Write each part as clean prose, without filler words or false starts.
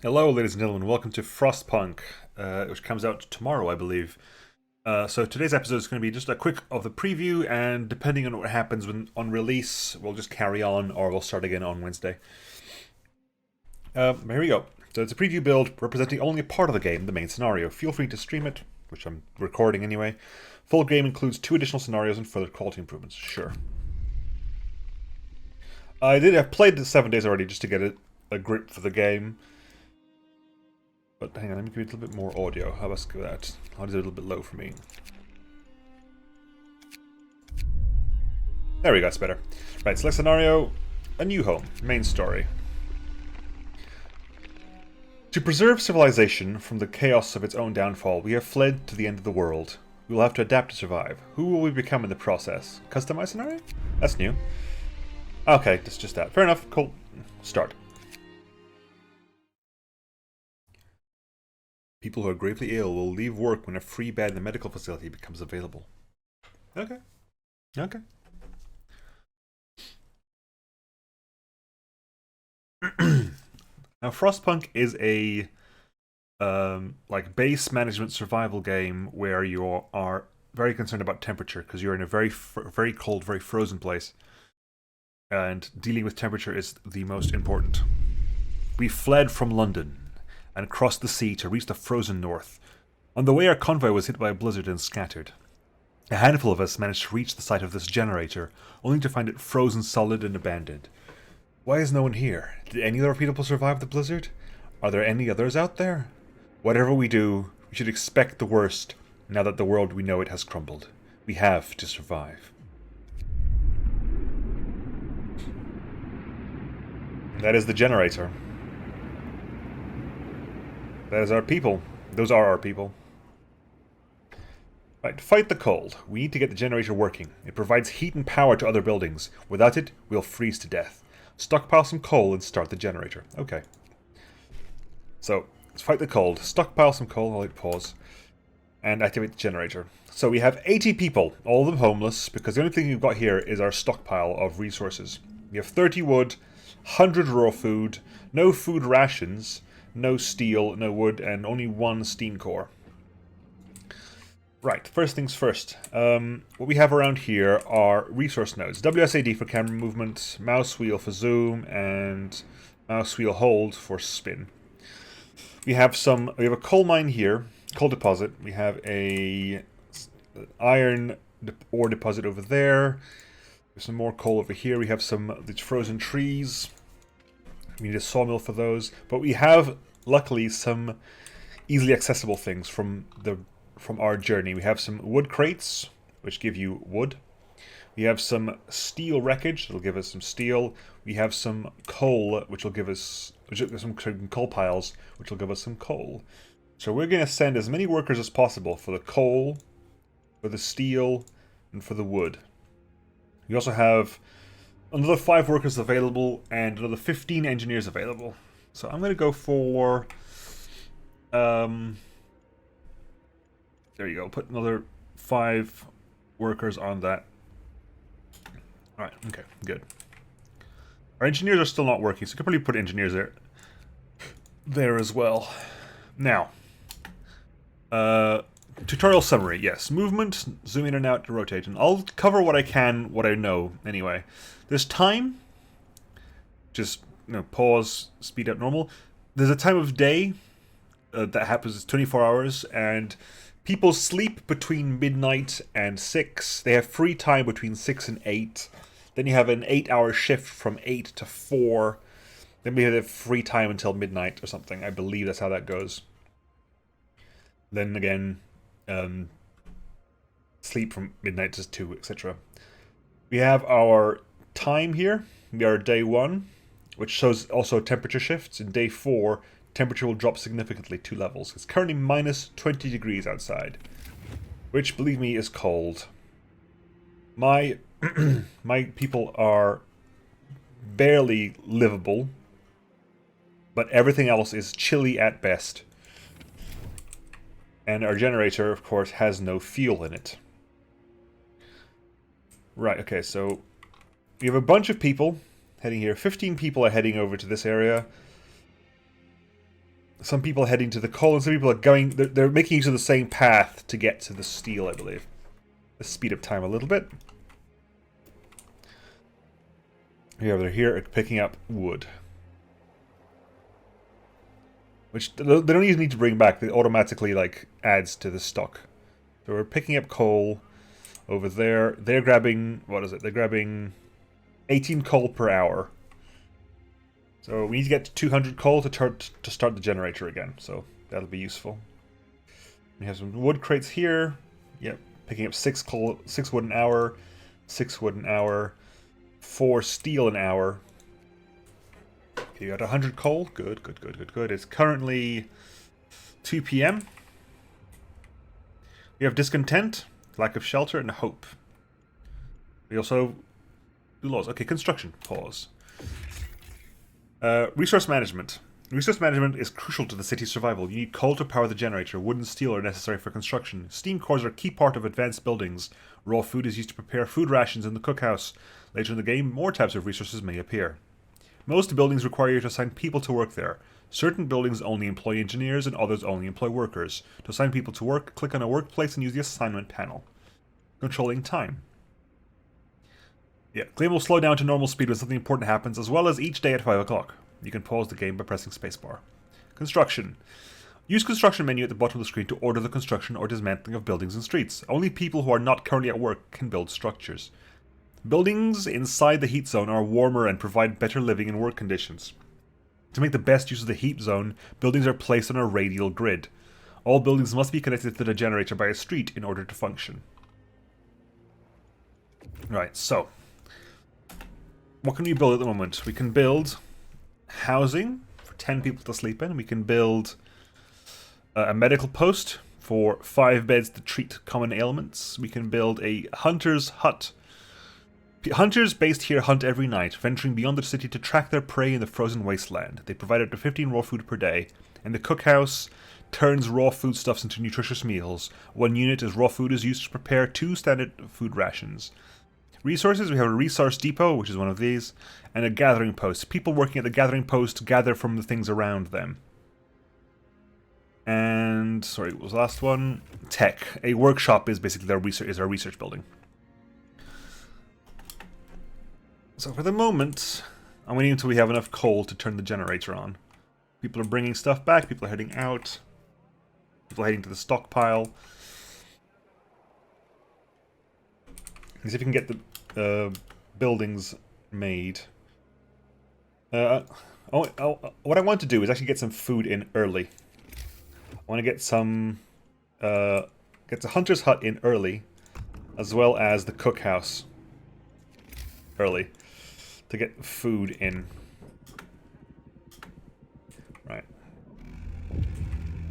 Hello, ladies and gentlemen. Welcome to Frostpunk, which comes out tomorrow, I believe. So today's episode is going to be just a quick of the preview, and depending on what happens on release, we'll just carry on, or we'll start again on Wednesday. Here we go. So it's a preview build representing only a part of the game, the main scenario. Feel free to stream it, which I'm recording anyway. Full game includes 2 additional scenarios and further quality improvements. Sure. I've played the 7 days already just to get a grip for the game. But hang on, let me give you a little bit more audio. How about that? How is it a little bit low for me? There we go, that's better. Right, select scenario. A new home. Main story. To preserve civilization from the chaos of its own downfall, we have fled to the end of the world. We will have to adapt to survive. Who will we become in the process? Customized scenario? That's new. Okay, that's just that. Fair enough. Cool. Start. People who are gravely ill will leave work when a free bed in the medical facility becomes available. Okay. Okay. Now, Frostpunk is a like base management survival game where you are very concerned about temperature because you're in a very cold, very frozen place, and dealing with temperature is the most important. We fled from London and crossed the sea to reach the frozen north. On the way, our convoy was hit by a blizzard and scattered. A handful of us managed to reach the site of this generator, only to find it frozen solid and abandoned. Why is no one here? Did any other people survive the blizzard? Are there any others out there? Whatever we do, we should expect the worst, now that the world we know it has crumbled. We have to survive. That is the generator. That is our people. Those are our people. Right, to fight the cold, we need to get the generator working. It provides heat and power to other buildings. Without it, we'll freeze to death. Stockpile some coal and start the generator. Okay. So, let's fight the cold. Stockpile some coal, I'll hit pause. And activate the generator. So we have 80 people, all of them homeless, because the only thing we've got here is our stockpile of resources. We have 30 wood, 100 raw food, no food rations, no steel, no wood, and only 1 steam core. Right, first things first. What we have around here are resource nodes. WSAD for camera movement, mouse wheel for zoom, and mouse wheel hold for spin. We have a coal mine here, coal deposit. We have a iron ore deposit over there. There's some more coal over here. We have these frozen trees. We need a sawmill for those. But we have, luckily, some easily accessible things from our journey. We have some wood crates, which give you wood. We have some steel wreckage, that'll give us some steel. We have some coal, which will give us some coal piles, which will give us some coal. So we're going to send as many workers as possible for the coal, for the steel, and for the wood. We also have another 5 workers available and another 15 engineers available. So I'm going to go for... there you go. Put another 5 workers on that. Alright, okay, good. Our engineers are still not working, so we could probably put engineers there as well. Now, tutorial summary, yes. Movement, zoom in and out to rotate. And I'll cover what I can, what I know, anyway. There's time. Just, pause, speed up normal. There's a time of day that happens 24 hours, and people sleep between midnight and 6. They have free time between 6 and 8. Then you have an 8-hour shift from 8 to 4. Then we have free time until midnight or something. I believe that's how that goes. Then again, sleep from midnight to 2, etc. We have our time here. We are day 1, which shows also temperature shifts. In day 4, temperature will drop significantly 2 levels. It's currently minus 20 degrees outside, which, believe me, is cold. My people are barely livable, but everything else is chilly at best. And our generator, of course, has no fuel in it. Right, okay, so we have a bunch of people heading here. 15 people are heading over to this area. Some people are heading to the coal, and some people are going... They're making use of the same path to get to the steel, I believe. Let's speed up time a little bit. Yeah, they're here picking up wood. Which they don't even need to bring back. It automatically, like, adds to the stock. So we're picking up coal over there. They're grabbing... What is it? They're grabbing 18 coal per hour. So we need to get to 200 coal to start the generator again. So that'll be useful. We have some wood crates here. Yep, picking up 6 wood an hour. 6 wood an hour. 4 steel an hour. Okay, you got 100 coal. Good, good, good, good, good. It's currently 2 p.m. We have discontent, lack of shelter, and hope. We also do laws. Okay, construction. Pause. Resource management. Resource management is crucial to the city's survival. You need coal to power the generator. Wood and steel are necessary for construction. Steam cores are a key part of advanced buildings. Raw food is used to prepare food rations in the cookhouse. Later in the game, more types of resources may appear. Most buildings require you to assign people to work there. Certain buildings only employ engineers and others only employ workers. To assign people to work, click on a workplace and use the assignment panel. Controlling time. Yeah, game will slow down to normal speed when something important happens, as well as each day at 5 o'clock. You can pause the game by pressing spacebar. Construction. Use construction menu at the bottom of the screen to order the construction or dismantling of buildings and streets. Only people who are not currently at work can build structures. Buildings inside the heat zone are warmer and provide better living and work conditions. To make the best use of the heat zone, buildings are placed on a radial grid. All buildings must be connected to the generator by a street in order to function. Right, so... what can we build at the moment? We can build housing for 10 people to sleep in. We can build a medical post for 5 beds to treat common ailments. We can build a hunter's hut. Hunters based here hunt every night, venturing beyond the city to track their prey in the frozen wasteland. They provide up to 15 raw food per day, and the cookhouse turns raw foodstuffs into nutritious meals. 1 unit as raw food is used to prepare 2 standard food rations. Resources, we have a resource depot, which is one of these, and a gathering post. People working at the gathering post gather from the things around them. And, sorry, what was the last one? Tech. A workshop is basically our research building. So for the moment, I'm waiting until we have enough coal to turn the generator on. People are bringing stuff back, people are heading out. People are heading to the stockpile. See if we can get the buildings made. What I want to do is actually get some food in early. I want to get some... get the hunter's hut in early, as well as the cookhouse early, to get food in. Right.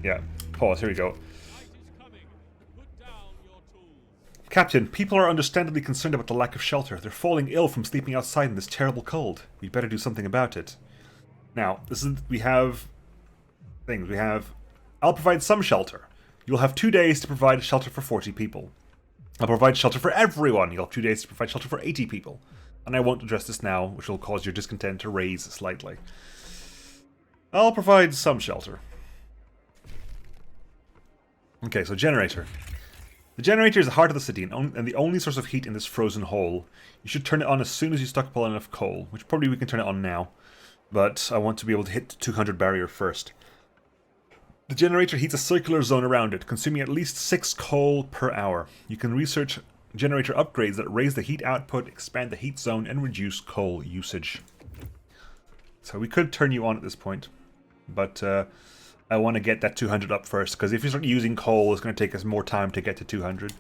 Yeah, pause, here we go. Captain, people are understandably concerned about the lack of shelter. They're falling ill from sleeping outside in this terrible cold. We'd better do something about it. Now, we have things. I'll provide some shelter. You'll have 2 days to provide shelter for 40 people. I'll provide shelter for everyone. You'll have 2 days to provide shelter for 80 people. And I won't address this now, which will cause your discontent to raise slightly. I'll provide some shelter. Okay, so generator. The generator is the heart of the city and the only source of heat in this frozen hole. You should turn it on as soon as you stockpile enough coal, which probably we can turn it on now. But I want to be able to hit the 200 barrier first. The generator heats a circular zone around it, consuming at least 6 coal per hour. You can research generator upgrades that raise the heat output, expand the heat zone, and reduce coal usage. So we could turn you on at this point, but I want to get that 200 up first, because if you start using coal, it's going to take us more time to get to 200. Are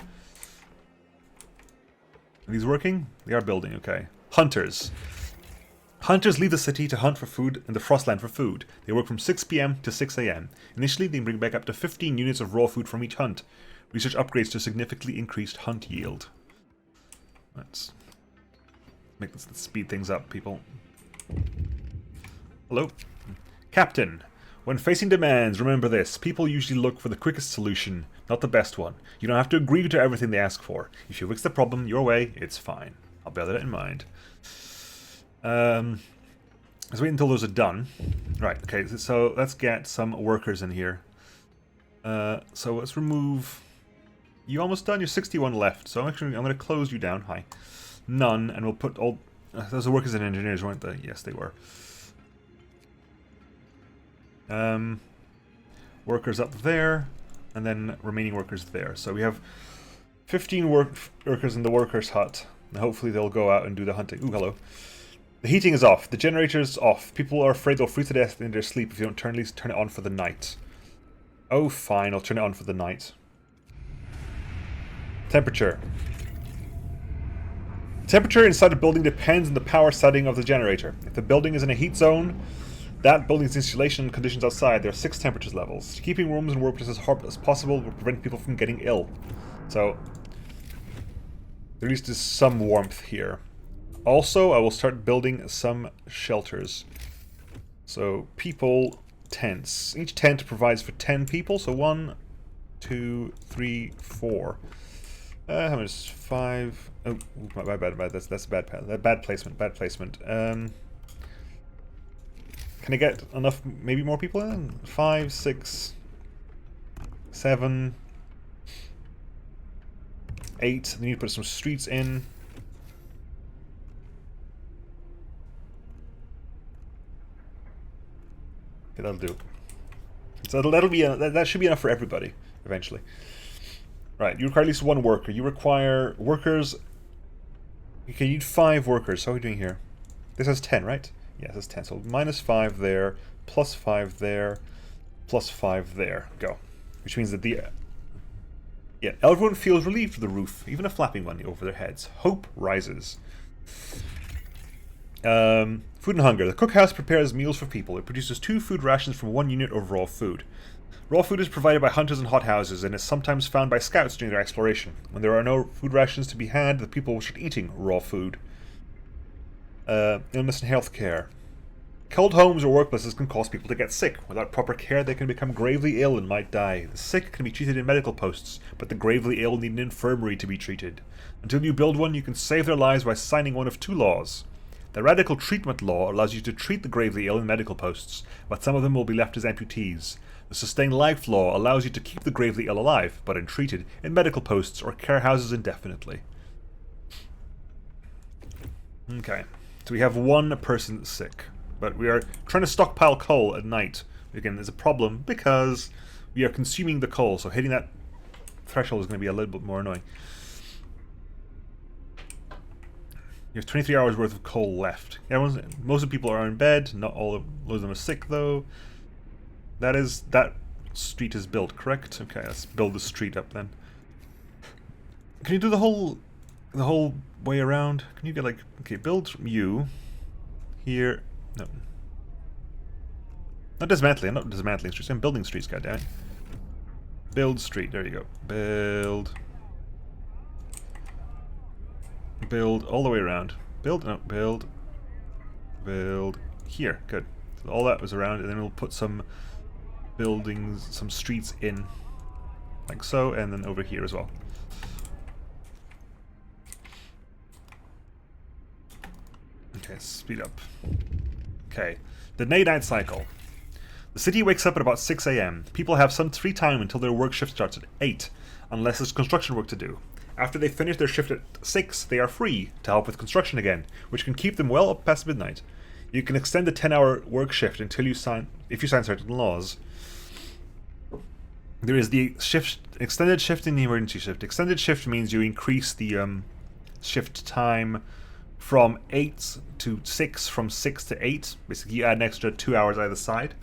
these working? They are building, okay. Hunters. Hunters leave the city to hunt for food in the Frostland for food. They work from 6 p.m. to 6 a.m. Initially, they bring back up to 15 units of raw food from each hunt. Research upgrades to significantly increased hunt yield. Let's speed things up, people. Hello? Captain. When facing demands, remember this. People usually look for the quickest solution, not the best one. You don't have to agree to everything they ask for. If you fix the problem your way, it's fine. I'll bear that in mind. Let's wait until those are done. Right, okay, so let's get some workers in here. So let's remove... You almost done? You're 61 left, so I'm going to close you down. Hi. None, and we'll put all... those are workers and engineers, weren't they? Yes, they were. Workers up there, and then remaining workers there. So we have 15 workers in the workers' hut, and hopefully they'll go out and do the hunting. Ooh, hello. The heating is off. The generator's off. People are afraid they'll freeze to death in their sleep if you don't at least turn it on for the night. Oh, fine. I'll turn it on for the night. Temperature. Temperature inside a building depends on the power setting of the generator. If the building is in a heat zone, that building's insulation and conditions outside, there are 6 temperature levels. Keeping rooms and workplaces as hot as possible will prevent people from getting ill. So, at least there's some warmth here. Also, I will start building some shelters. So, people, tents. Each tent provides for 10 people, so 1, 2, 3, 4. How much? 5. Oh, my bad. That's bad placement. Bad placement. Can I get enough? Maybe more people in? 5, 6, 7, 8. I need to put some streets in. Okay, that'll do. So that should be enough for everybody eventually. Right, you require at least 1 worker. You require workers. Okay, you need 5 workers. So how are we doing here? This has 10, right? Yes, it's 10. So minus 5 there, plus 5 there, plus 5 there. Go. Which means that the... Yeah, everyone feels relieved of the roof, even a flapping one over their heads. Hope rises. Food and hunger. The cookhouse prepares meals for people. It produces 2 food rations from 1 unit of raw food. Raw food is provided by hunters and hothouses and is sometimes found by scouts during their exploration. When there are no food rations to be had, the people will start eating raw food. Illness and health care. Cold homes or workplaces can cause people to get sick. Without proper care, they can become gravely ill and might die. The sick can be treated in medical posts, but the gravely ill need an infirmary to be treated. Until you build one, you can save their lives by signing one of 2 laws. The radical treatment law allows you to treat the gravely ill in medical posts, but some of them will be left as amputees. The sustained life law allows you to keep the gravely ill alive, but untreated, in medical posts or care houses indefinitely. Okay, so we have 1 person sick, but we are trying to stockpile coal at night. Again, there's a problem because we are consuming the coal, so hitting that threshold is going to be a little bit more annoying. You have 23 hours worth of coal left. Most of the people are in bed. Not all of them are sick though. That street is built, correct? Okay, let's build the street up then. Can you do the whole way around? Can you get like, okay, build you here? No, not dismantling. I'm not dismantling streets. I'm building streets. Goddammit. Build street. There you go. Build all the way around. Build here. Good. So all that was around, and then we'll put some buildings, some streets in, like so, and then over here as well. Okay, speed up. Okay, the night cycle. The city wakes up at about 6 AM. People have some free time until their work shift starts at 8, unless there's construction work to do. After they finish their shift at 6, they are free to help with construction again, which can keep them well up past midnight. You can extend the 10-hour work shift until you sign, if you sign certain laws. There is the extended shift and the emergency shift. Extended shift means you increase the shift time from 8 to 6, from 6 to 8. Basically, you add an extra 2 hours either side.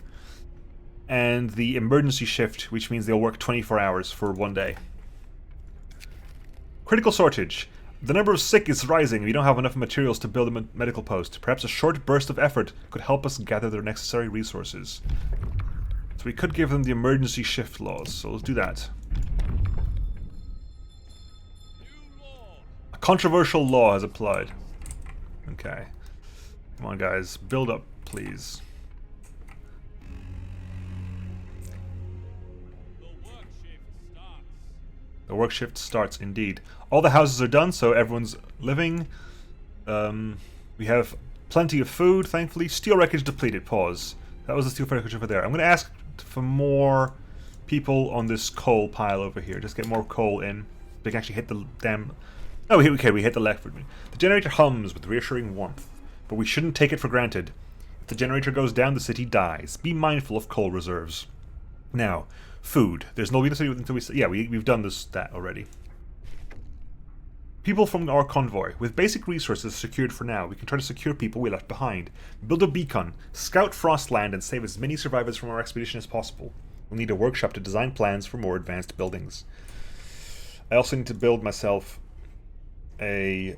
And the emergency shift, which means they'll work 24 hours for 1 day. Critical shortage. The number of sick is rising. We don't have enough materials to build a medical post. Perhaps a short burst of effort could help us gather the necessary resources. So we could give them the emergency shift laws. So let's do that. A controversial law has applied. Okay. Come on, guys. Build up, please. The work shift starts indeed. All the houses are done, so everyone's living. We have Plenty of food, thankfully. Steel wreckage depleted. Pause. That was the steel wreckage over there. I'm going to ask for more people on this coal pile over here. Just get more coal in. They can actually hit the damn... Oh, okay, we hit the left. The generator hums with reassuring warmth, but we shouldn't take it for granted. If the generator goes down, the city dies. Be mindful of coal reserves. Now, food. There's no until we... Yeah, we've done that already. People from our convoy. With basic resources secured for now, we can try to secure people we left behind. Build a beacon, scout Frostland, and save as many survivors from our expedition as possible. We'll need a workshop to design plans for more advanced buildings. I also need to build myself a...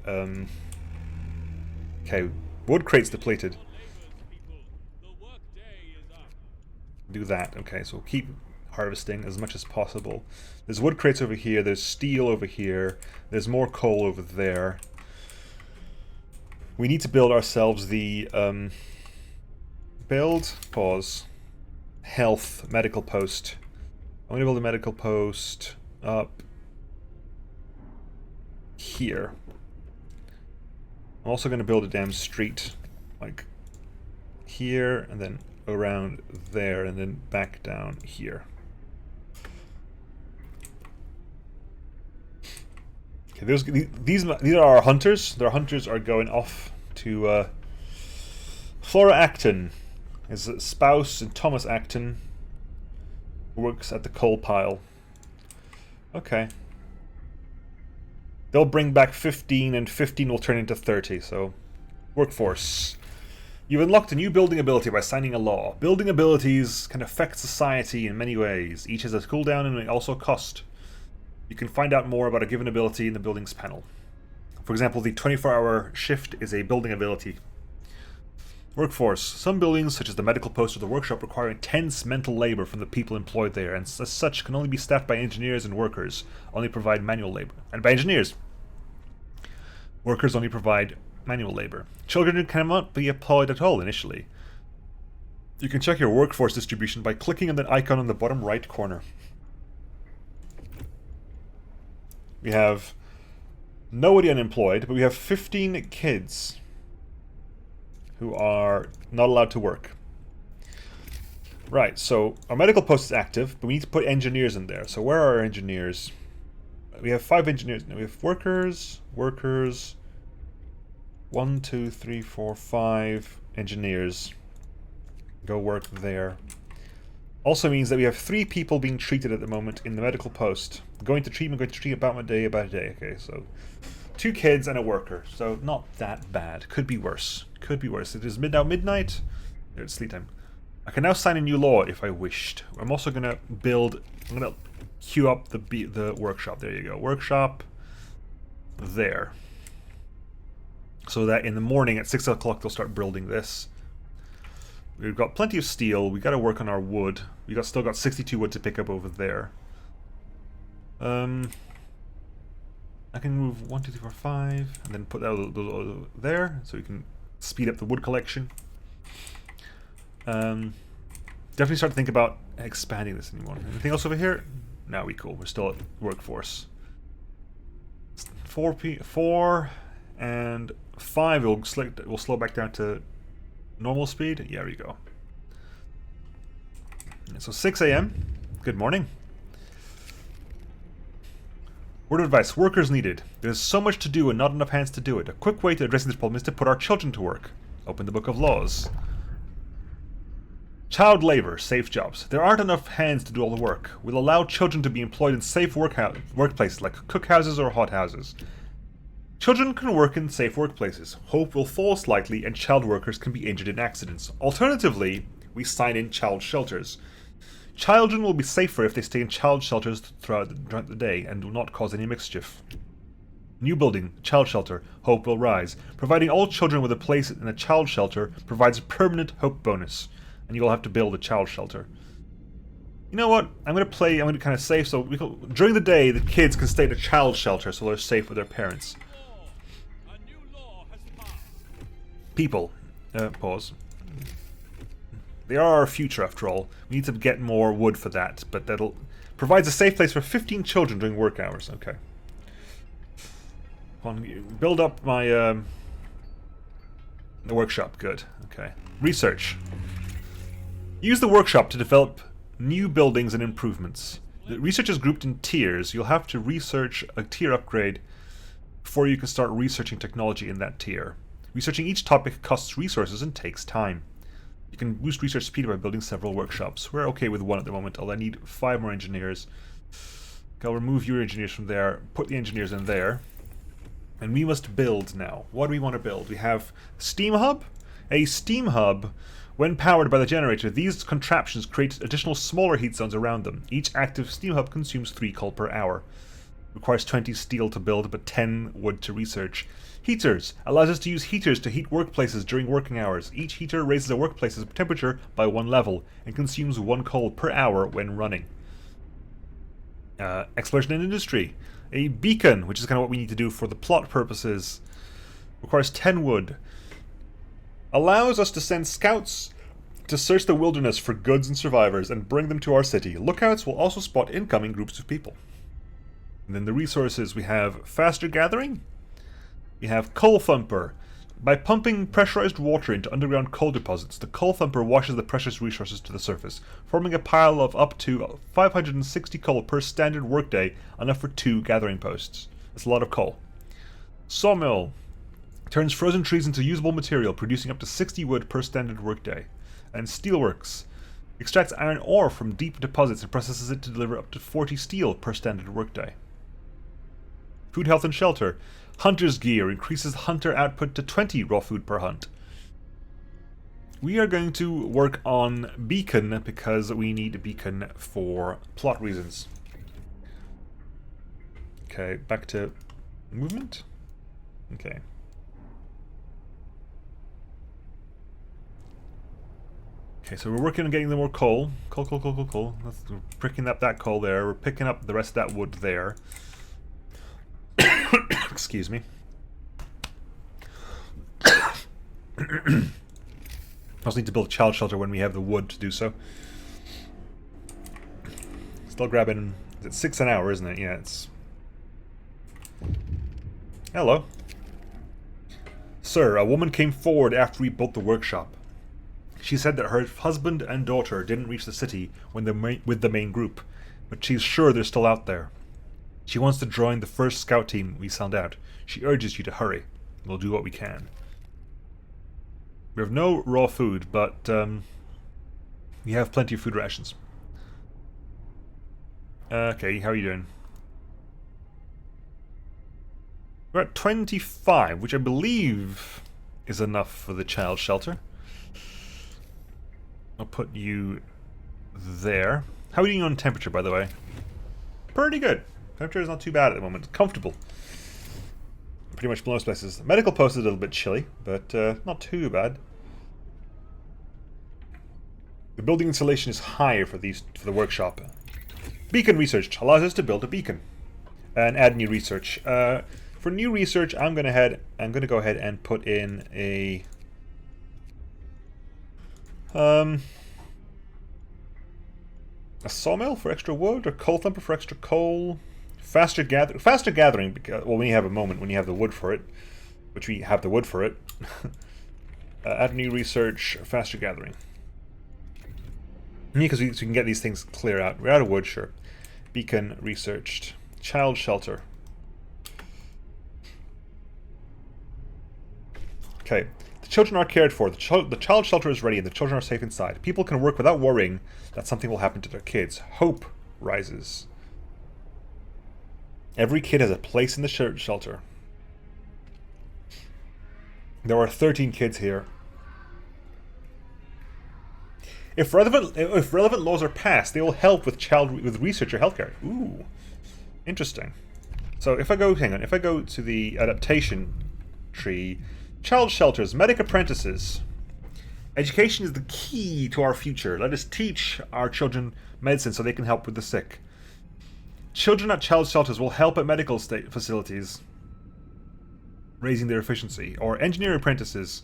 Okay, wood crates depleted. Do that. Okay, so we'll keep harvesting as much as possible. There's wood crates over here, there's steel over here, there's more coal over there. We need to build ourselves the health medical post. I'm going to build a medical post up here. I'm also going to build a damn street like here and then around there and then back down here. Okay, these are our hunters. Their hunters are going off to Flora Acton. His spouse and Thomas Acton works at the coal pile. Okay. They'll bring back 15 and 15 will turn into 30, so workforce. You've unlocked a new building ability by signing a law. Building abilities can affect society in many ways. Each has a cooldown and also a cost. You can find out more about a given ability in the buildings panel. For example, the 24-hour shift is a building ability. Workforce. Some buildings, such as the medical post or the workshop, require intense mental labor from the people employed there, and as such can only be staffed by engineers and workers, only provide manual labor. And by engineers, workers only provide manual labor. Children cannot be employed at all initially. You can check your workforce distribution by clicking on the icon on the bottom right corner. We have nobody unemployed, but we have 15 kids who are not allowed to work. Right, so our medical post is active, but we need to put engineers in there. So where are our engineers? We have 5 engineers. Now we have workers. 1, 2, 3, 4, 5 engineers. Go work there. Also means that we have 3 people being treated at the moment in the medical post. Going to treatment, about a day. Okay, so 2 kids and a worker. So not that bad. Could be worse. It is midnight. It's sleep time. I can now sign a new law if I wished. I'm also going to build... I'm going to queue up the workshop. There you go. Workshop. There. So that in the morning at 6 o'clock they'll start building this. We've got plenty of steel. We got to work on our wood. We still got 62 wood to pick up over there. I can move 1, 2, 3, 4, 5, and then put those there, so we can speed up the wood collection. Definitely start to think about expanding this anymore. Anything else over here? No, we cool. We're still at workforce. 4 and 5 will slow back down to normal speed. Yeah, there we go. So 6 a.m. Good morning. Word of advice, workers needed. There's so much to do and not enough hands to do it. A quick way to address this problem is to put our children to work. Open the book of laws. Child labor, safe jobs. There aren't enough hands to do all the work. We'll allow children to be employed in safe workplaces like cookhouses or hothouses. Children can work in safe workplaces. Hope will fall slightly and child workers can be injured in accidents. Alternatively, we sign in child shelters. Children will be safer if they stay in child shelters throughout the day and do not cause any mischief. New building, child shelter, hope will rise. Providing all children with a place in a child shelter provides a permanent hope bonus. And you'll have to build a child shelter. You know what? I'm going to kind of save, so during the day the kids can stay in a child shelter so they're safe with their parents. People. Pause. They are our future, after all. We need to get more wood for that, but that'll provides a safe place for 15 children during work hours. Okay. Build up my The workshop, good. Okay. Research. Use the workshop to develop new buildings and improvements. The research is grouped in tiers. You'll have to research a tier upgrade before you can start researching technology in that tier. Researching each topic costs resources and takes time. You can boost research speed by building several workshops. We're okay with one at the moment, although I need 5 more engineers. I'll remove your engineers from there, put the engineers in there. And we must build now. What do we want to build? We have Steam Hub. A Steam Hub, when powered by the generator, these contraptions create additional smaller heat zones around them. Each active Steam Hub consumes 3 coal per hour. Requires 20 steel to build, but 10 wood to research. Heaters. Allows us to use heaters to heat workplaces during working hours. Each heater raises a workplace's temperature by 1 level, and consumes 1 coal per hour when running. Exploration and industry. A beacon, which is kind of what we need to do for the plot purposes. Requires 10 wood. Allows us to send scouts to search the wilderness for goods and survivors and bring them to our city. Lookouts will also spot incoming groups of people. And then the resources, we have faster gathering. We have coal thumper. By pumping pressurized water into underground coal deposits, the coal thumper washes the precious resources to the surface, forming a pile of up to 560 coal per standard workday, enough for 2 gathering posts. That's a lot of coal. Sawmill. Turns frozen trees into usable material, producing up to 60 wood per standard workday. And steelworks. Extracts iron ore from deep deposits and processes it to deliver up to 40 steel per standard workday. Food, health, and shelter. Hunter's gear increases hunter output to 20 raw food per hunt. We are going to work on beacon because we need a beacon for plot reasons. Okay, back to movement. Okay. Okay, so we're working on getting the more coal. Coal. We're picking up that coal there. We're picking up the rest of that wood there. Excuse me. Also need to build a child shelter when we have the wood to do so. Still grabbing... It's 6 an hour, isn't it? Yeah, it's... Hello. Sir, a woman came forward after we built the workshop. She said that her husband and daughter didn't reach the city with the main group, but she's sure they're still out there. She wants to join the first scout team we send out. She urges you to hurry. We'll do what we can. We have no raw food, but we have plenty of food rations. Okay, how are you doing? We're at 25, which I believe is enough for the child shelter. I'll put you there. How are you doing on temperature, by the way? Pretty good. Temperature is not too bad at the moment. Comfortable. Pretty much most places. Medical post is a little bit chilly, but not too bad. The building insulation is higher for the workshop. Beacon research allows us to build a beacon and add new research. For new research, I'm going to go ahead and put in a sawmill for extra wood, or coal thumper for extra coal. Faster gathering, because, well, when you have a moment, when you have the wood for it, which we have the wood for it. Add new research, faster gathering. Yeah, because we can get these things clear out. We're out of wood, sure. Beacon researched. Child shelter. Okay. The children are cared for. The child shelter is ready and the children are safe inside. People can work without worrying that something will happen to their kids. Hope rises. Every kid has a place in the shelter. There are 13 kids here. If relevant laws are passed, they will help with research or healthcare. Ooh, interesting. So if I go, if I go to the adaptation tree, child shelters, medic apprentices. Education is the key to our future. Let us teach our children medicine so they can help with the sick. Children at child shelters will help at medical facilities, raising their efficiency. Or engineer apprentices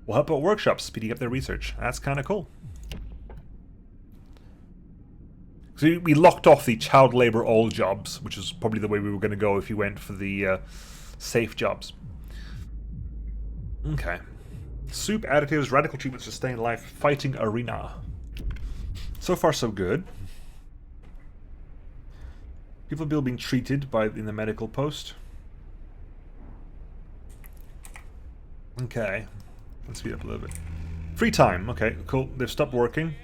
will help at workshops, speeding up their research. That's kind of cool. So we locked off the child labor all jobs, which is probably the way we were going to go if you went for the safe jobs. Okay. Soup, additives, radical treatment, sustain life, fighting arena. So far, so good. People being treated in the medical post. Okay. Let's speed up a little bit. Free time. Okay, cool. They've stopped working.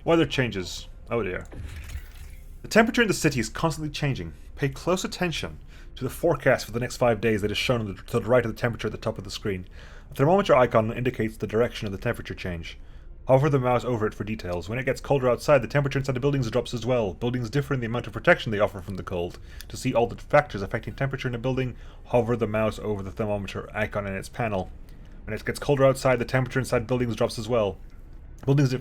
Weather changes. Oh dear. The temperature in the city is constantly changing. Pay close attention to the forecast for the next 5 days that is shown to the right of the temperature at the top of the screen. A thermometer icon indicates the direction of the temperature change. Hover the mouse over it for details. When it gets colder outside, the temperature inside the buildings drops as well. Buildings differ in the amount of protection they offer from the cold. To see all the factors affecting temperature in a building, hover the mouse over the thermometer icon in its panel. When it gets colder outside, the temperature inside buildings drops as well. Buildings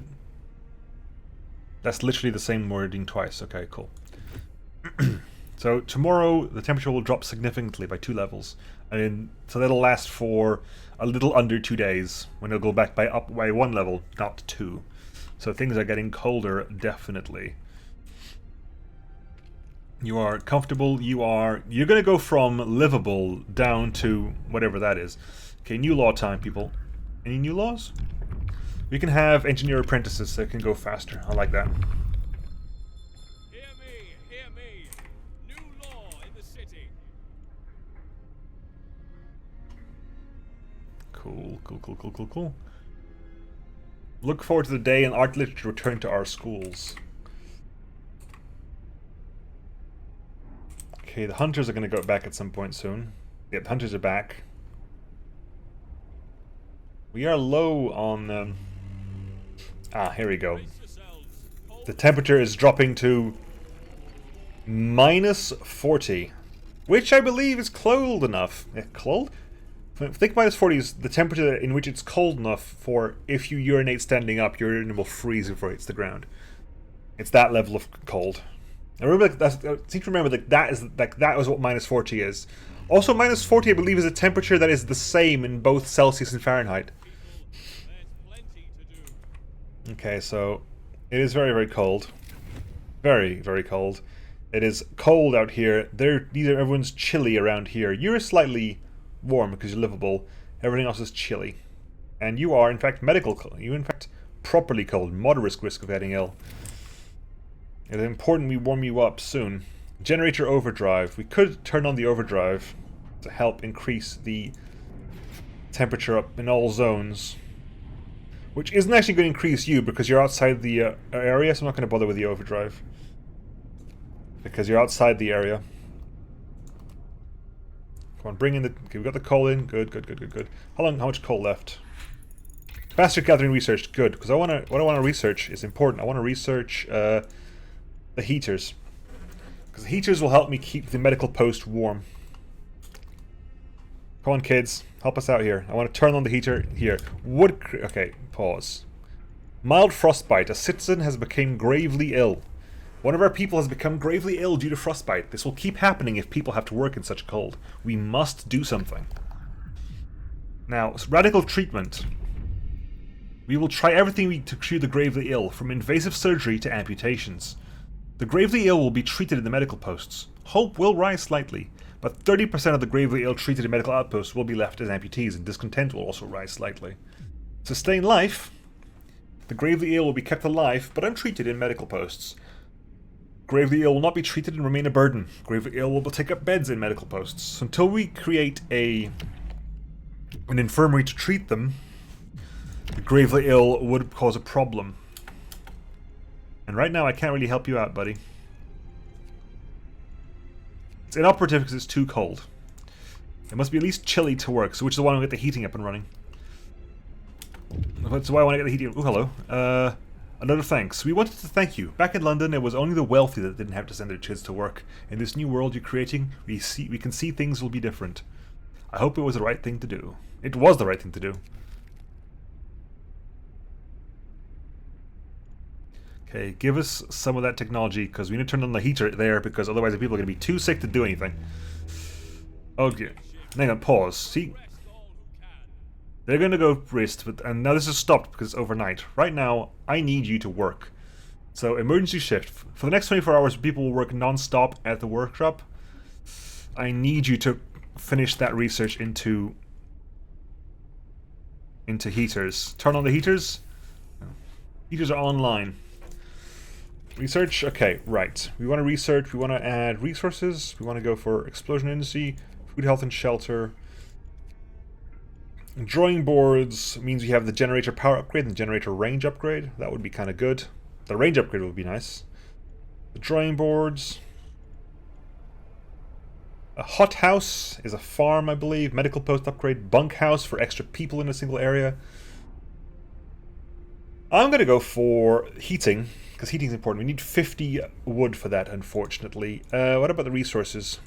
That's literally the same wording twice. Okay, cool. So tomorrow, the temperature will drop significantly by 2 levels. So that'll last for a little under 2 days, when it'll go back up by 1 level, not 2. So things are getting colder, definitely. You are comfortable, you're gonna go from livable down to whatever that is. Okay, new law time, people. Any new laws? We can have engineer apprentices that can go faster. I like that. Hear me. New law in the city. Cool. Look forward to the day and art literature return to our schools. Okay, the hunters are going to go back at some point soon. Yeah, the hunters are back. We are low on... here we go. The temperature is dropping to -40, which I believe is cold enough. Cold? I think -40 is the temperature in which it's cold enough for if you urinate standing up, your urine will freeze before it hits the ground. It's that level of cold. I seem to remember that was what -40 is. Also, -40 I believe is a temperature that is the same in both Celsius and Fahrenheit. Okay, so it is very, very cold. Very, very cold. It is cold out here. Everyone's chilly around here. You're slightly warm because you're livable. Everything else is chilly. And you are, in fact, you're, in fact, properly cold. Moderate risk of getting ill. It is important we warm you up soon. Generator overdrive. We could turn on the overdrive to help increase the temperature up in all zones. Which isn't actually going to increase you because you're outside the area, so I'm not going to bother with the overdrive. Because you're outside the area. Come on, bring in the... Okay, we got the coal in. Good. How much coal left? Faster gathering research. Good, because what I want to research is important. I want to research the heaters. Because the heaters will help me keep the medical post warm. Come on, kids. Help us out here. I want to turn on the heater here. Okay, pause. Mild frostbite. A citizen has become gravely ill. One of our people has become gravely ill due to frostbite. This will keep happening if people have to work in such cold. We must do something. Now, radical treatment. We will try everything to cure the gravely ill, from invasive surgery to amputations. The gravely ill will be treated in the medical posts. Hope will rise slightly, but 30% of the gravely ill treated in medical outposts will be left as amputees, and discontent will also rise slightly. Sustain life. The gravely ill will be kept alive, but untreated in medical posts. Gravely ill will not be treated and remain a burden. Gravely ill will take up beds in medical posts. So until we create an infirmary to treat them, the gravely ill would cause a problem. And right now I can't really help you out, buddy. It's inoperative because it's too cold. It must be at least chilly to work, so which is the one to get the heating up and running. That's why I want to get the heating up. Oh, hello. Another thanks. We wanted to thank you. Back in London, it was only the wealthy that didn't have to send their kids to work. In this new world you're creating, we can see things will be different. I hope it was the right thing to do. It was the right thing to do. Okay, give us some of that technology, because we need to turn on the heater there, because otherwise the people are going to be too sick to do anything. Okay. Hang on, pause. See? They're going to go wrist, and now this is stopped because it's overnight. Right now, I need you to work. So, emergency shift. For the next 24 hours, people will work non-stop at the workshop. I need you to finish that research into into heaters. Turn on the heaters. Heaters are online. Research. Okay, right. We want to research. We want to add resources. We want to go for explosion industry, food, health, and shelter. Drawing boards means we have the generator power upgrade and the generator range upgrade. That would be kind of good. The range upgrade would be nice. The drawing boards. A hot house is a farm, I believe. Medical post upgrade. Bunk house for extra people in a single area. I'm going to go for heating, because heating is important. We need 50 wood for that, unfortunately. What about the resources?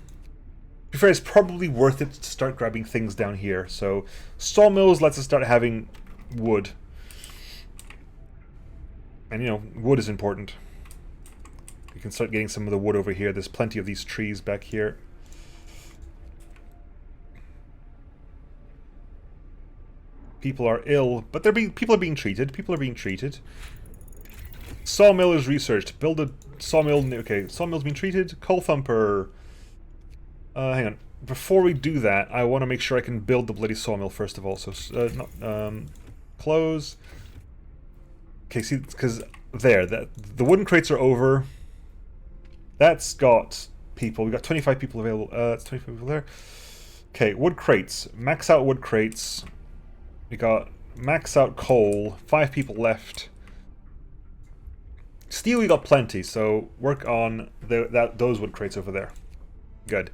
To be fair, it's probably worth it to start grabbing things down here. So, sawmills lets us start having wood. And, you know, wood is important. We can start getting some of the wood over here. There's plenty of these trees back here. People are ill, but people are being treated. People are being treated. Sawmill is researched. Build a sawmill. Okay, sawmill's been treated. Coal thumper. Hang on. Before we do that, I want to make sure I can build the bloody sawmill first of all. So, close. Okay, see, because there, the wooden crates are over. That's got people. We got 25 people available. That's 25 people there. Okay, wood crates. Max out wood crates. We got max out coal. 5 people left. Steel, we got plenty. So work on those wood crates over there. Good.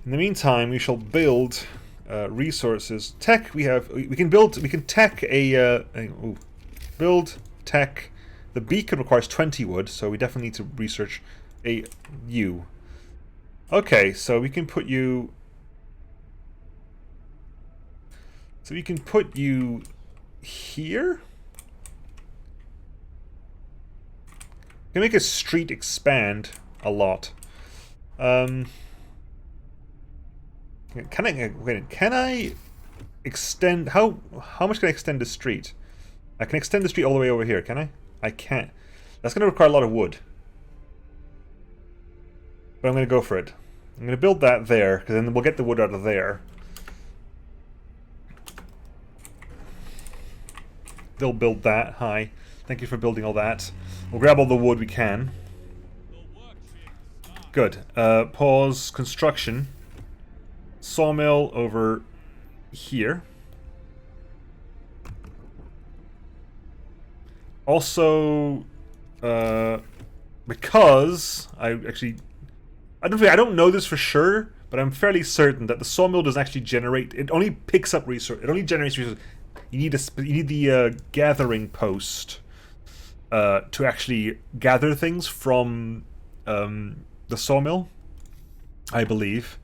In the meantime, we shall build resources. Tech. We can build. We can tech a. Build tech. The beacon requires 20 wood, so we definitely need to research a U. Okay, so we can put you. So we can put you here. We can make a street expand a lot. Can I extend? How much can I extend the street? I can extend the street all the way over here. Can I? I can't. That's going to require a lot of wood. But I'm going to go for it. I'm going to build that there, because then we'll get the wood out of there. They'll build that. Hi. Thank you for building all that. We'll grab all the wood we can. Good. Pause construction. Sawmill over here. Also, because I don't know this for sure, but I'm fairly certain that the sawmill doesn't actually generate. It only picks up resource. It only generates resources. You need the gathering post to actually gather things from the sawmill, I believe.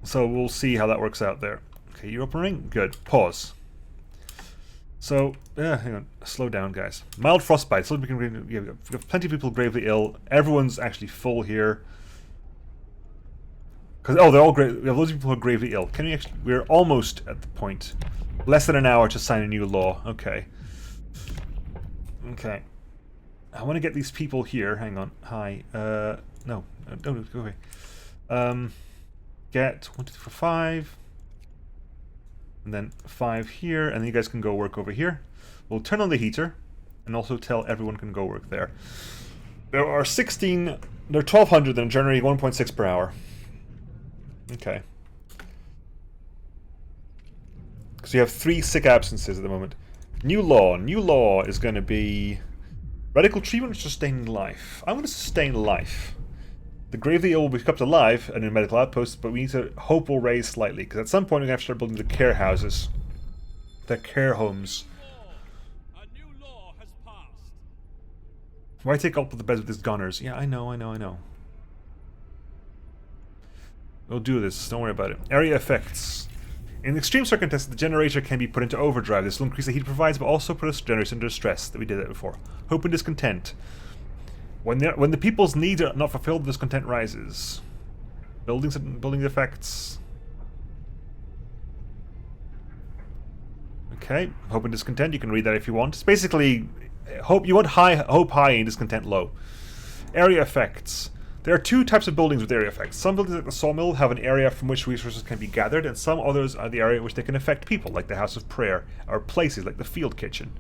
So we'll see how that works out there. Okay, you're opening? Good. Pause. So, hang on. Slow down, guys. Mild frostbite. So we've got plenty of people gravely ill. Everyone's actually full here. Because they're all great. We have loads of people who are gravely ill. Can we actually? We're almost at the point. Less than an hour to sign a new law. Okay. Okay. I want to get these people here. Hang on. Hi. No. Don't go away. Get 1, 2, 3, 4, 5. And then 5 here. And then you guys can go work over here. We'll turn on the heater. And also tell everyone can go work there. There are 16. There are 1,200 that are generating 1.6 per hour. Okay. Because you have 3 sick absences at the moment. New law. New law is going to be radical treatment or sustain life. I'm going to sustain life. The gravely ill will be kept alive and in medical outposts, but we need to hope will raise slightly. Because at some point we're going to have to start building the care houses. The care homes. A new law has passed. Why take up with the beds with these gunners? Yeah, I know. We'll do this. Don't worry about it. Area effects. In extreme circumstances, the generator can be put into overdrive. This will increase the heat it provides, but also put us generators under stress. That we did that before. Hope and discontent. When the people's needs are not fulfilled, discontent rises. Building effects. Okay. Hope and discontent. You can read that if you want. It's basically hope. You want hope high and discontent low. Area effects. There are two types of buildings with area effects. Some buildings like the sawmill have an area from which resources can be gathered, and some others are the area in which they can affect people, like the House of Prayer, or places like the Field Kitchen.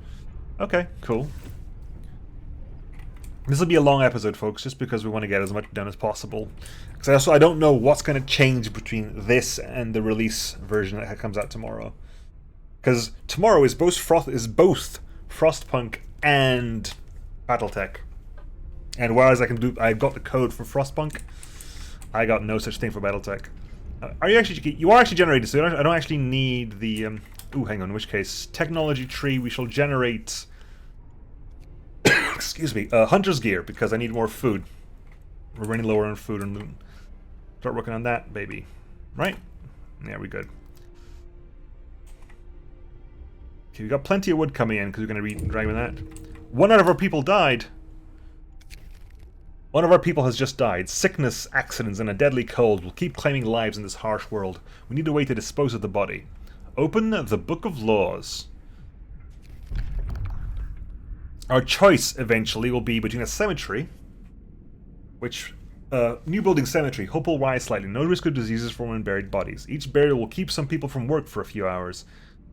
Okay, cool. This will be a long episode, folks, just because we want to get as much done as possible. Because I don't know what's going to change between this and the release version that comes out tomorrow. Because tomorrow is both Frostpunk and BattleTech. And whereas I got the code for Frostpunk, I got no such thing for BattleTech. You are actually generated, so I don't actually need the ooh, hang on, in which case, technology tree, we shall generate excuse me, hunter's gear, because I need more food. We're running lower on food, and start working on that, baby. Right? Yeah, we're good. Okay, we got plenty of wood coming in, because we're going to be driving that. One out of our people died. One of our people has just died. Sickness, accidents, and a deadly cold will keep claiming lives in this harsh world. We need a way to dispose of the body. Open the Book of Laws. Our choice, eventually, will be between a cemetery, which... new building cemetery. Hope will rise slightly. No risk of diseases from unburied bodies. Each burial will keep some people from work for a few hours.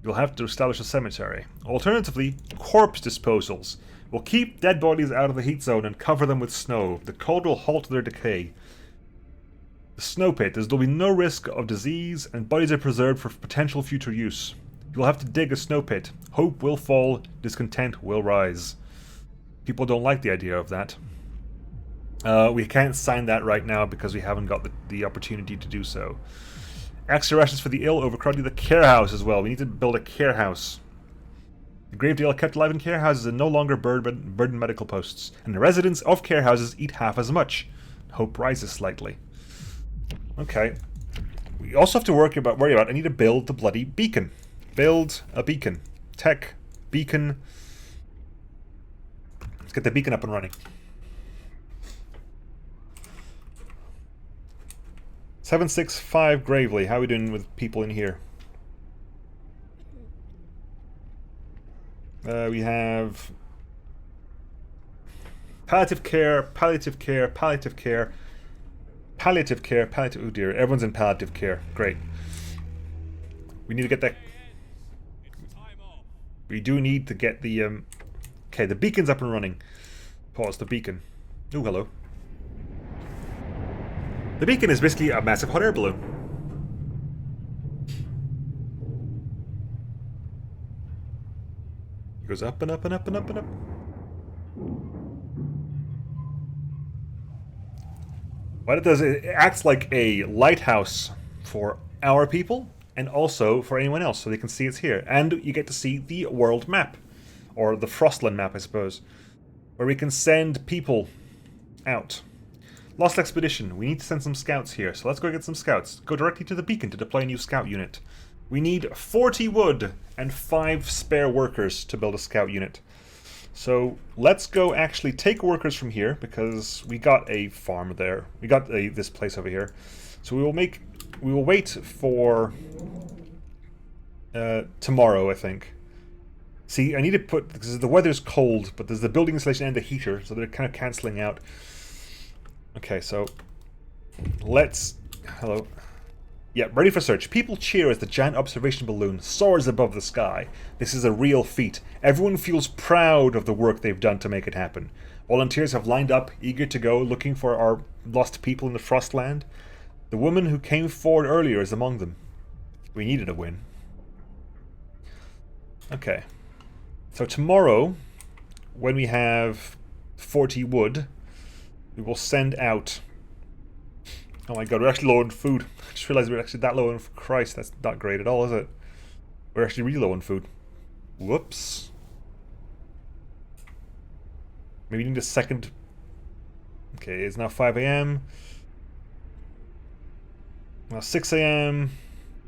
You'll have to establish a cemetery. Alternatively, corpse disposals. We'll keep dead bodies out of the heat zone and cover them with snow. The cold will halt their decay. The snow pit, as there will be no risk of disease, and bodies are preserved for potential future use. You'll have to dig a snow pit. Hope will fall, discontent will rise. People don't like the idea of that. We can't sign that right now because we haven't got the opportunity to do so. Extra rations for the ill, overcrowding the care house as well. We need to build a care house. The grave deal kept alive in care houses and no longer burden medical posts. And the residents of care houses eat half as much. Hope rises slightly. Okay. We also have to worry about, I need to build the bloody beacon. Build a beacon. Tech. Beacon. Let's get the beacon up and running. 765 Gravely. How are we doing with people in here? We have palliative care, palliative care, palliative care, palliative care, palliative... Oh dear, everyone's in palliative care. Great. We need to get that... We do need to get the... Okay, the beacon's up and running. Pause, the beacon. Oh, hello. The beacon is basically a massive hot air balloon. It goes up and up and up and up and up. What it does, it acts like a lighthouse for our people and also for anyone else, so they can see it's here. And you get to see the world map, or the Frostland map, I suppose, where we can send people out. Lost Expedition. We need to send some scouts here, so let's go get some scouts. Go directly to the beacon to deploy a new scout unit. We need 40 wood and 5 spare workers to build a scout unit. So let's go actually take workers from here, because we got a farm there. We got this place over here. So we will wait for tomorrow, I think. See, I need to put, because the weather's cold, but there's the building installation and the heater, so they're kind of cancelling out. Okay, so let's... Hello. Yeah, ready for search. People cheer as the giant observation balloon soars above the sky. This is a real feat. Everyone feels proud of the work they've done to make it happen. Volunteers have lined up, eager to go, looking for our lost people in the Frostland. The woman who came forward earlier is among them. We needed a win. Okay. So tomorrow, when we have 40 wood, we will send out... Oh my god, we're actually low on food. I just realized we're actually that low on... Christ, that's not great at all, is it? We're actually really low on food. Whoops. Maybe we need a second... Okay, it's now 5 AM. Now 6 AM.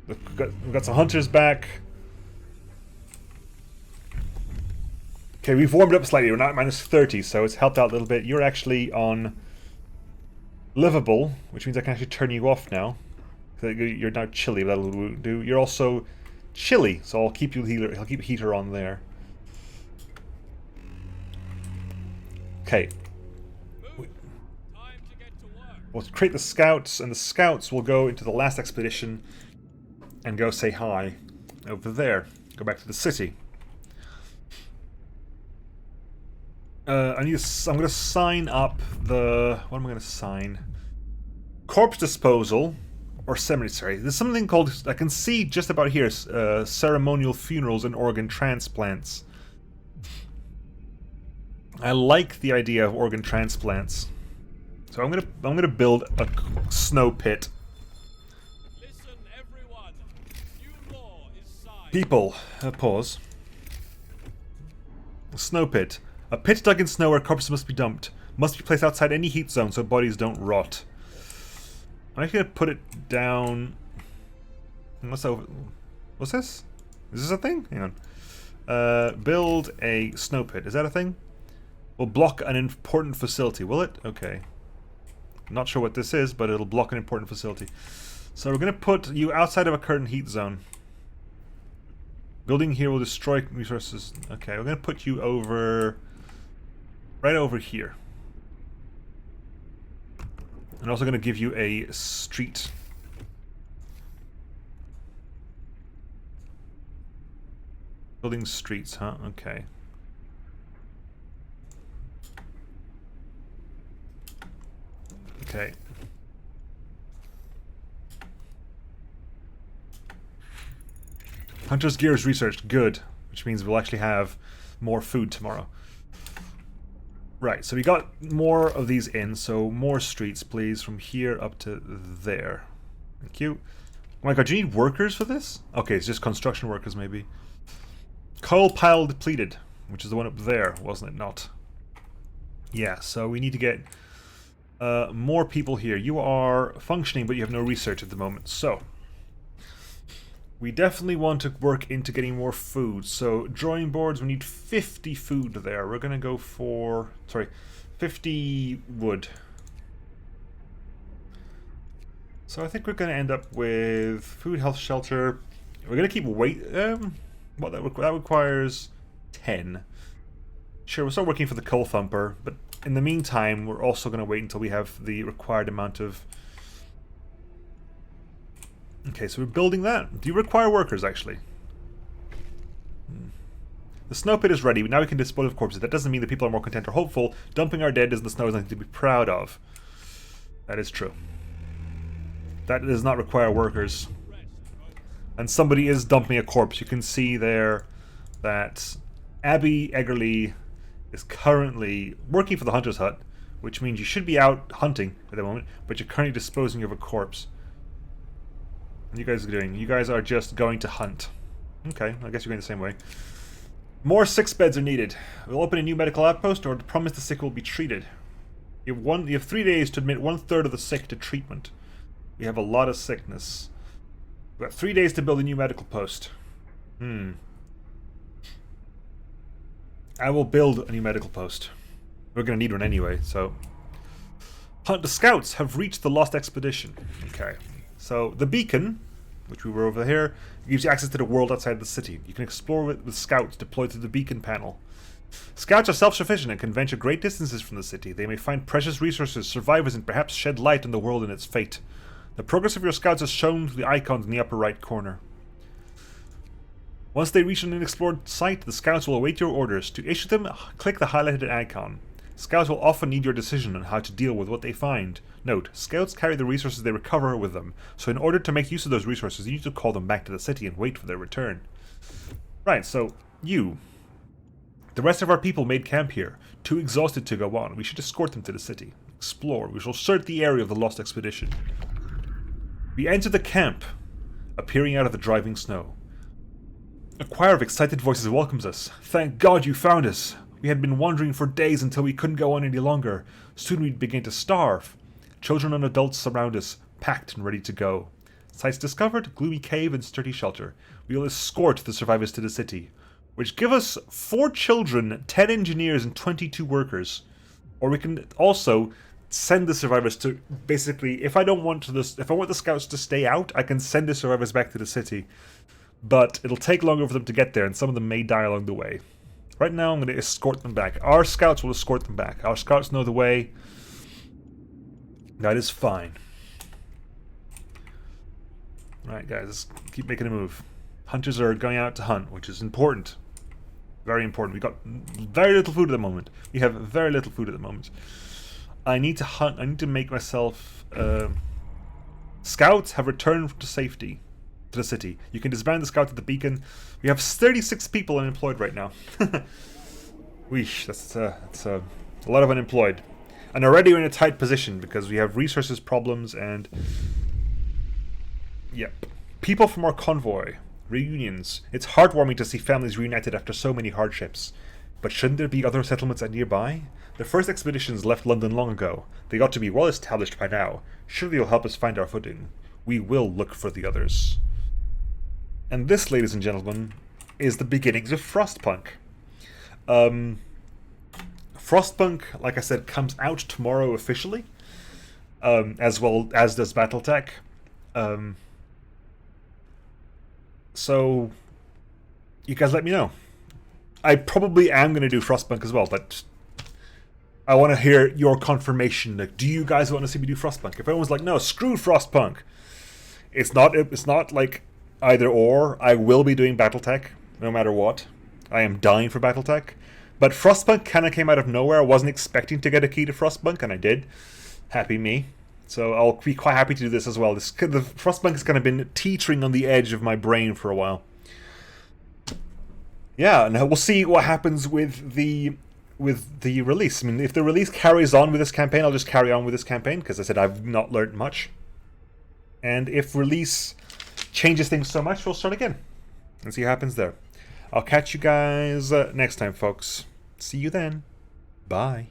We've got some hunters back. Okay, we've warmed up slightly. We're not at minus 30, so it's helped out a little bit. You're actually on livable, which means I can actually turn you off now. You're now chilly, that'll do. You're also chilly, so I'll keep you healer. I'll keep heater on there. Okay. Time to get to work. We'll create the scouts, and the scouts will go into the last expedition and go say hi over there. Go back to the city. I'm going to sign up the... What am I going to sign? Corpse disposal or cemetery. There's something called... I can see just about here. Ceremonial funerals and organ transplants. I like the idea of organ transplants. So I'm gonna build a snow pit. Listen, everyone. New law is signed. People, pause. A snow pit. A pit dug in snow where corpses must be dumped. Must be placed outside any heat zone so bodies don't rot. I'm actually gonna put it down. What's over? What's this? Is this a thing? Hang on. Build a snow pit. Is that a thing? Will block an important facility. Will it? Okay. Not sure what this is, but it'll block an important facility. So we're gonna put you outside of a current heat zone. Building here will destroy resources. Okay, we're gonna put you over... right over here. And also gonna give you a street. Building streets, huh? Okay. Okay. Hunter's gear is researched. Good. Which means we'll actually have more food tomorrow. Right, so we got more of these in, so more streets, please, from here up to there. Thank you. Oh my god, do you need workers for this? Okay, it's just construction workers, maybe. Coal pile depleted, which is the one up there, wasn't it not? Yeah, so we need to get more people here. You are functioning, but you have no research at the moment, so... we definitely want to work into getting more food. So, drawing boards, we need 50 food there. We're going to go for... sorry, 50 wood. So I think we're going to end up with food, health, shelter. We're going to keep weight... well, that requires 10. Sure, we'll start working for the coal thumper, but in the meantime, we're also going to wait until we have the required amount of... okay, so we're building that. Do you require workers, actually? The snow pit is ready. Now we can dispose of corpses. That doesn't mean that people are more content or hopeful. Dumping our dead in the snow is nothing to be proud of. That is true. That does not require workers. And somebody is dumping a corpse. You can see there that Abby Eggerly is currently working for the Hunter's Hut, which means you should be out hunting at the moment, but you're currently disposing of a corpse. What are you guys doing? You guys are just going to hunt. Okay, I guess you're going the same way. More sick beds are needed. We'll open a new medical outpost or promise the sick will be treated. You have 3 days to admit 1/3 of the sick to treatment. We have a lot of sickness. We've got 3 days to build a new medical post. I will build a new medical post. We're going to need one anyway, so... hunt. The scouts have reached the lost expedition. Okay. So, the beacon, which we were over here, gives you access to the world outside the city. You can explore with scouts deployed to the beacon panel. Scouts are self-sufficient and can venture great distances from the city. They may find precious resources, survivors, and perhaps shed light on the world and its fate. The progress of your scouts is shown through the icons in the upper right corner. Once they reach an unexplored site, the scouts will await your orders. To issue them, click the highlighted icon. Scouts will often need your decision on how to deal with what they find. Note, scouts carry the resources they recover with them, so in order to make use of those resources, you need to call them back to the city and wait for their return. Right, so, you. The rest of our people made camp here, too exhausted to go on. We should escort them to the city. Explore. We shall search the area of the lost expedition. We enter the camp, appearing out of the driving snow. A choir of excited voices welcomes us. Thank God you found us. We had been wandering for days until we couldn't go on any longer. Soon we'd begin to starve. Children and adults surround us, packed and ready to go. Sites discovered, gloomy cave and sturdy shelter. We will escort the survivors to the city, which give us 4 children, 10 engineers, and 22 workers. Or we can also send the survivors to, basically, if I want the scouts to stay out, I can send the survivors back to the city. But it'll take longer for them to get there, and some of them may die along the way. Right now, I'm going to escort them back. Our scouts will escort them back. Our scouts know the way. That is fine. Alright, guys, let's keep making a move. Hunters are going out to hunt, which is important. Very important. We've got very little food at the moment. We have very little food at the moment. I need to hunt. I need to make myself... Scouts have returned to safety to the city. You can disband the scouts at the beacon. We have 36 people unemployed right now. Weesh, that's a lot of unemployed. And already we're in a tight position because we have resources problems and... Yep. People from our convoy. Reunions. It's heartwarming to see families reunited after so many hardships. But shouldn't there be other settlements nearby? The first expeditions left London long ago. They ought to be well established by now. Surely you'll help us find our footing. We will look for the others. And this, ladies and gentlemen, is the beginnings of Frostpunk. Frostpunk, like I said, comes out tomorrow officially. As well as does Battletech. So, you guys let me know. I probably am going to do Frostpunk as well, but I want to hear your confirmation. Like, do you guys want to see me do Frostpunk? If everyone's like, no, screw Frostpunk. It's not like either or. I will be doing Battletech, no matter what. I am dying for Battletech. But Frostpunk kind of came out of nowhere. I wasn't expecting to get a key to Frostpunk, and I did. Happy me. So I'll be quite happy to do this as well. The Frostpunk has kind of been teetering on the edge of my brain for a while. Yeah, and we'll see what happens with the release. I mean, if the release carries on with this campaign, I'll just carry on with this campaign, because I said I've not learned much. And if release changes things so much, we'll start again and see what happens there. I'll catch you guys next time, folks. See you then. Bye.